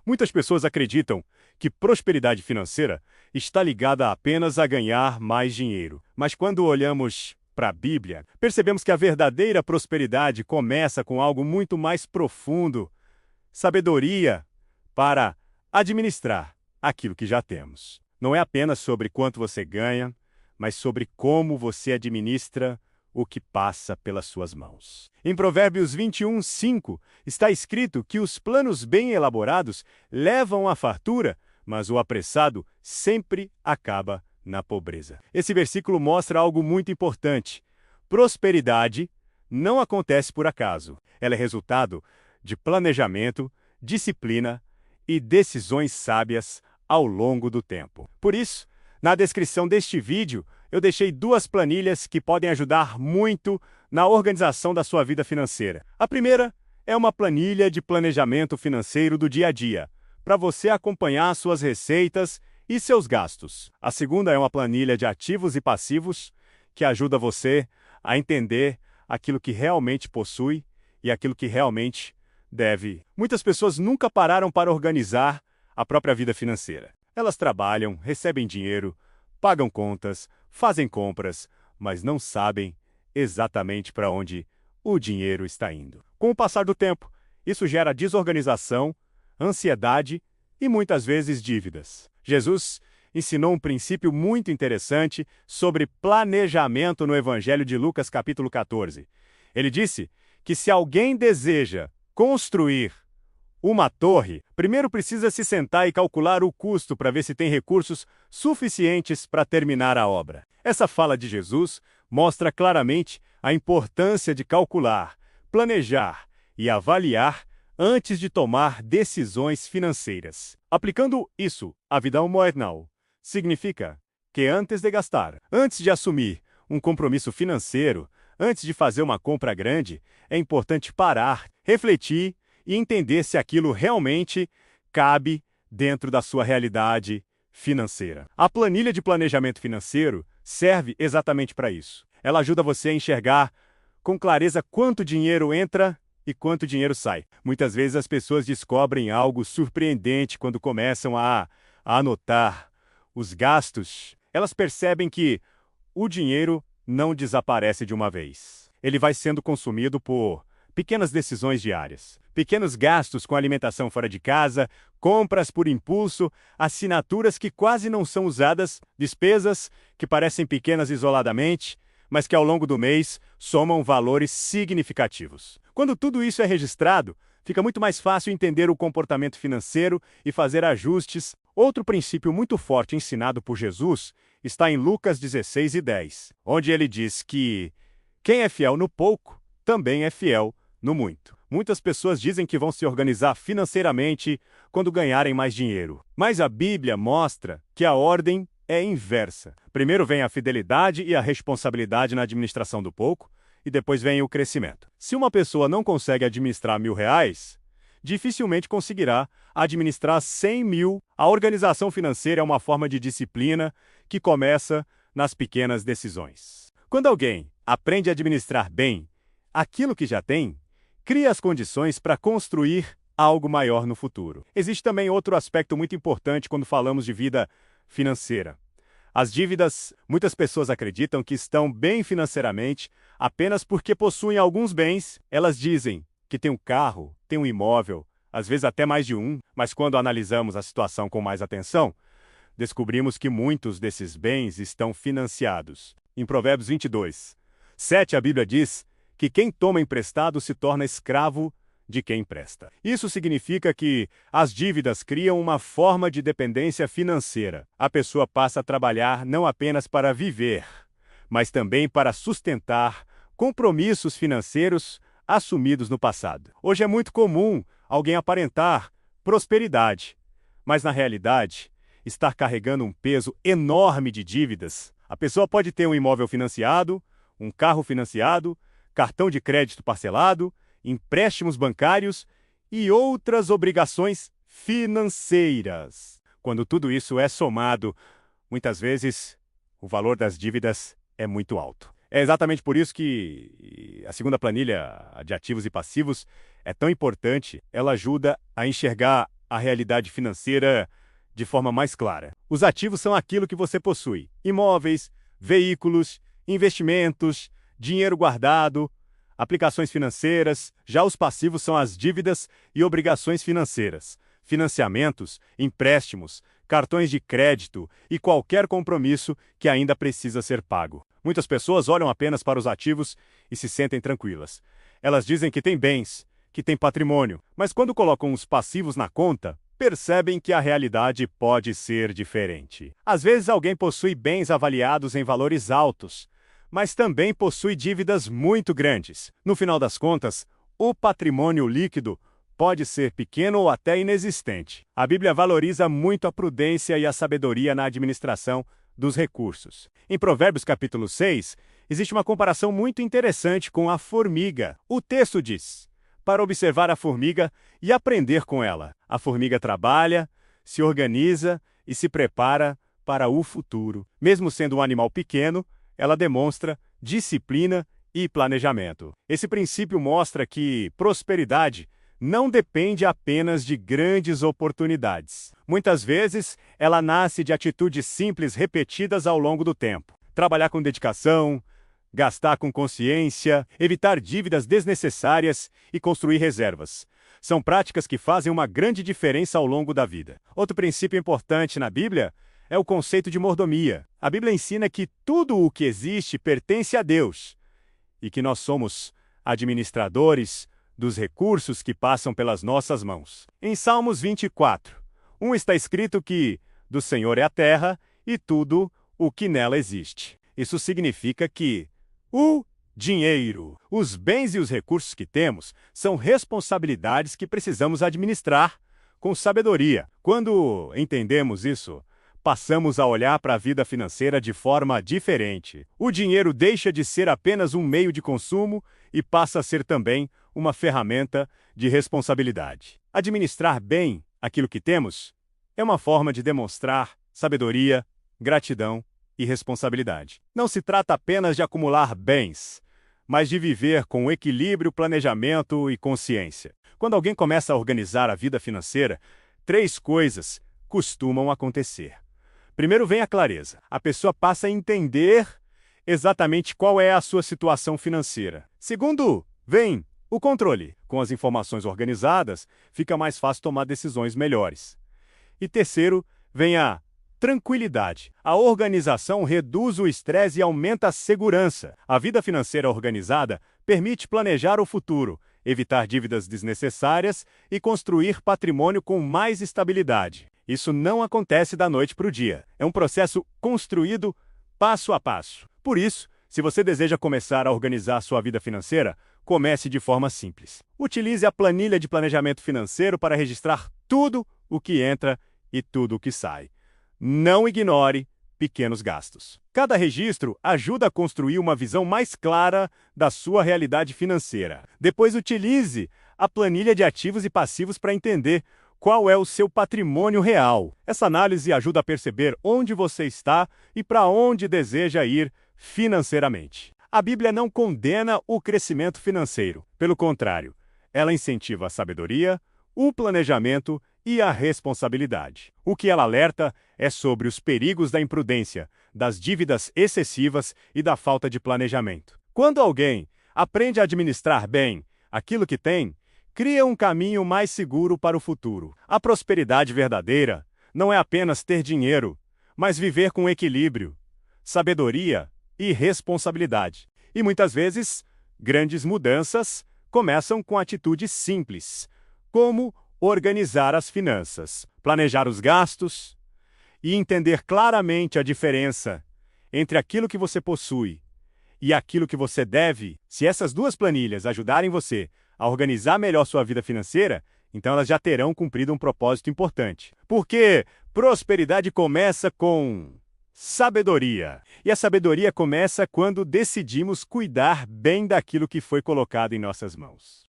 Muitas pessoas acreditam que prosperidade financeira está ligada apenas a ganhar mais dinheiro. Mas quando olhamos para a Bíblia, percebemos que a verdadeira prosperidade começa com algo muito mais profundo: sabedoria para administrar aquilo que já temos. Não é apenas sobre quanto você ganha, mas sobre como você administra o que passa pelas suas mãos. Em Provérbios 21:5 está escrito que os planos bem elaborados levam à fartura, mas o apressado sempre acaba na pobreza. Esse versículo mostra algo muito importante. Prosperidade não acontece por acaso. Ela é resultado de planejamento, disciplina e decisões sábias ao longo do tempo. Por isso, na descrição deste vídeo, eu deixei 2 planilhas que podem ajudar muito na organização da sua vida financeira. A primeira é uma planilha de planejamento financeiro do dia a dia, para você acompanhar suas receitas e seus gastos. A segunda é uma planilha de ativos e passivos, que ajuda você a entender aquilo que realmente possui e aquilo que realmente deve. Muitas pessoas nunca pararam para organizar a própria vida financeira. Elas trabalham, recebem dinheiro, pagam contas, fazem compras, mas não sabem exatamente para onde o dinheiro está indo. Com o passar do tempo, isso gera desorganização, ansiedade e muitas vezes dívidas. Jesus ensinou um princípio muito interessante sobre planejamento no Evangelho de Lucas, capítulo 14. Ele disse que se alguém deseja construir uma torre, primeiro precisa se sentar e calcular o custo para ver se tem recursos suficientes para terminar a obra. Essa fala de Jesus mostra claramente a importância de calcular, planejar e avaliar antes de tomar decisões financeiras. Aplicando isso à vida moderna, significa que antes de gastar, antes de assumir um compromisso financeiro, antes de fazer uma compra grande, é importante parar, refletir e entender se aquilo realmente cabe dentro da sua realidade financeira. A planilha de planejamento financeiro serve exatamente para isso. Ela ajuda você a enxergar com clareza quanto dinheiro entra e quanto dinheiro sai. Muitas vezes as pessoas descobrem algo surpreendente quando começam a anotar os gastos. Elas percebem que o dinheiro não desaparece de uma vez. Ele vai sendo consumido por pequenas decisões diárias, pequenos gastos com alimentação fora de casa, compras por impulso, assinaturas que quase não são usadas, despesas que parecem pequenas isoladamente, mas que ao longo do mês somam valores significativos. Quando tudo isso é registrado, fica muito mais fácil entender o comportamento financeiro e fazer ajustes. Outro princípio muito forte ensinado por Jesus está em Lucas 16:10, onde ele diz que quem é fiel no pouco também é fiel no muito. Muitas pessoas dizem que vão se organizar financeiramente quando ganharem mais dinheiro. Mas a Bíblia mostra que a ordem é inversa. Primeiro vem a fidelidade e a responsabilidade na administração do pouco, e depois vem o crescimento. Se uma pessoa não consegue administrar R$1.000, dificilmente conseguirá administrar 100.000. A organização financeira é uma forma de disciplina que começa nas pequenas decisões. Quando alguém aprende a administrar bem aquilo que já tem, cria as condições para construir algo maior no futuro. Existe também outro aspecto muito importante quando falamos de vida financeira. As dívidas, muitas pessoas acreditam que estão bem financeiramente apenas porque possuem alguns bens. Elas dizem que tem um carro, tem um imóvel, às vezes até mais de um, mas quando analisamos a situação com mais atenção, descobrimos que muitos desses bens estão financiados. Em Provérbios 22:7, a Bíblia diz que quem toma emprestado se torna escravo de quem empresta. Isso significa que as dívidas criam uma forma de dependência financeira. A pessoa passa a trabalhar não apenas para viver, mas também para sustentar compromissos financeiros assumidos no passado. Hoje é muito comum alguém aparentar prosperidade, mas na realidade estar carregando um peso enorme de dívidas. A pessoa pode ter um imóvel financiado, um carro financiado, cartão de crédito parcelado, empréstimos bancários e outras obrigações financeiras. Quando tudo isso é somado, muitas vezes o valor das dívidas é muito alto. É exatamente por isso que a segunda planilha de ativos e passivos é tão importante. Ela ajuda a enxergar a realidade financeira de forma mais clara. Os ativos são aquilo que você possui: imóveis, veículos, investimentos, dinheiro guardado, aplicações financeiras. Já os passivos são as dívidas e obrigações financeiras, financiamentos, empréstimos, cartões de crédito e qualquer compromisso que ainda precisa ser pago. Muitas pessoas olham apenas para os ativos e se sentem tranquilas. Elas dizem que têm bens, que têm patrimônio, mas quando colocam os passivos na conta, percebem que a realidade pode ser diferente. Às vezes alguém possui bens avaliados em valores altos, mas também possui dívidas muito grandes. No final das contas, o patrimônio líquido pode ser pequeno ou até inexistente. A Bíblia valoriza muito a prudência e a sabedoria na administração dos recursos. Em Provérbios capítulo 6, existe uma comparação muito interessante com a formiga. O texto diz: para observar a formiga e aprender com ela. A formiga trabalha, se organiza e se prepara para o futuro. Mesmo sendo um animal pequeno, ela demonstra disciplina e planejamento. Esse princípio mostra que prosperidade não depende apenas de grandes oportunidades. Muitas vezes, ela nasce de atitudes simples repetidas ao longo do tempo. Trabalhar com dedicação, gastar com consciência, evitar dívidas desnecessárias e construir reservas. São práticas que fazem uma grande diferença ao longo da vida. Outro princípio importante na Bíblia é o conceito de mordomia. A Bíblia ensina que tudo o que existe pertence a Deus e que nós somos administradores dos recursos que passam pelas nossas mãos. Em Salmos 24:1 está escrito que do Senhor é a terra e tudo o que nela existe. Isso significa que o dinheiro, os bens e os recursos que temos são responsabilidades que precisamos administrar com sabedoria. Quando entendemos isso, passamos a olhar para a vida financeira de forma diferente. O dinheiro deixa de ser apenas um meio de consumo e passa a ser também uma ferramenta de responsabilidade. Administrar bem aquilo que temos é uma forma de demonstrar sabedoria, gratidão e responsabilidade. Não se trata apenas de acumular bens, mas de viver com equilíbrio, planejamento e consciência. Quando alguém começa a organizar a vida financeira, 3 coisas costumam acontecer. Primeiro vem a clareza. A pessoa passa a entender exatamente qual é a sua situação financeira. Segundo, vem o controle. Com as informações organizadas, fica mais fácil tomar decisões melhores. E terceiro, vem a tranquilidade. A organização reduz o estresse e aumenta a segurança. A vida financeira organizada permite planejar o futuro, evitar dívidas desnecessárias e construir patrimônio com mais estabilidade. Isso não acontece da noite para o dia. É um processo construído passo a passo. Por isso, se você deseja começar a organizar sua vida financeira, comece de forma simples. Utilize a planilha de planejamento financeiro para registrar tudo o que entra e tudo o que sai. Não ignore pequenos gastos. Cada registro ajuda a construir uma visão mais clara da sua realidade financeira. Depois, utilize a planilha de ativos e passivos para entender qual é o seu patrimônio real. Essa análise ajuda a perceber onde você está e para onde deseja ir financeiramente. A Bíblia não condena o crescimento financeiro. Pelo contrário, ela incentiva a sabedoria, o planejamento e a responsabilidade. O que ela alerta é sobre os perigos da imprudência, das dívidas excessivas e da falta de planejamento. Quando alguém aprende a administrar bem aquilo que tem, cria um caminho mais seguro para o futuro. A prosperidade verdadeira não é apenas ter dinheiro, mas viver com equilíbrio, sabedoria e responsabilidade. E muitas vezes, grandes mudanças começam com atitudes simples, como organizar as finanças, planejar os gastos e entender claramente a diferença entre aquilo que você possui e aquilo que você deve. Se essas 2 planilhas ajudarem você a organizar melhor sua vida financeira, então elas já terão cumprido um propósito importante. Porque prosperidade começa com sabedoria. E a sabedoria começa quando decidimos cuidar bem daquilo que foi colocado em nossas mãos.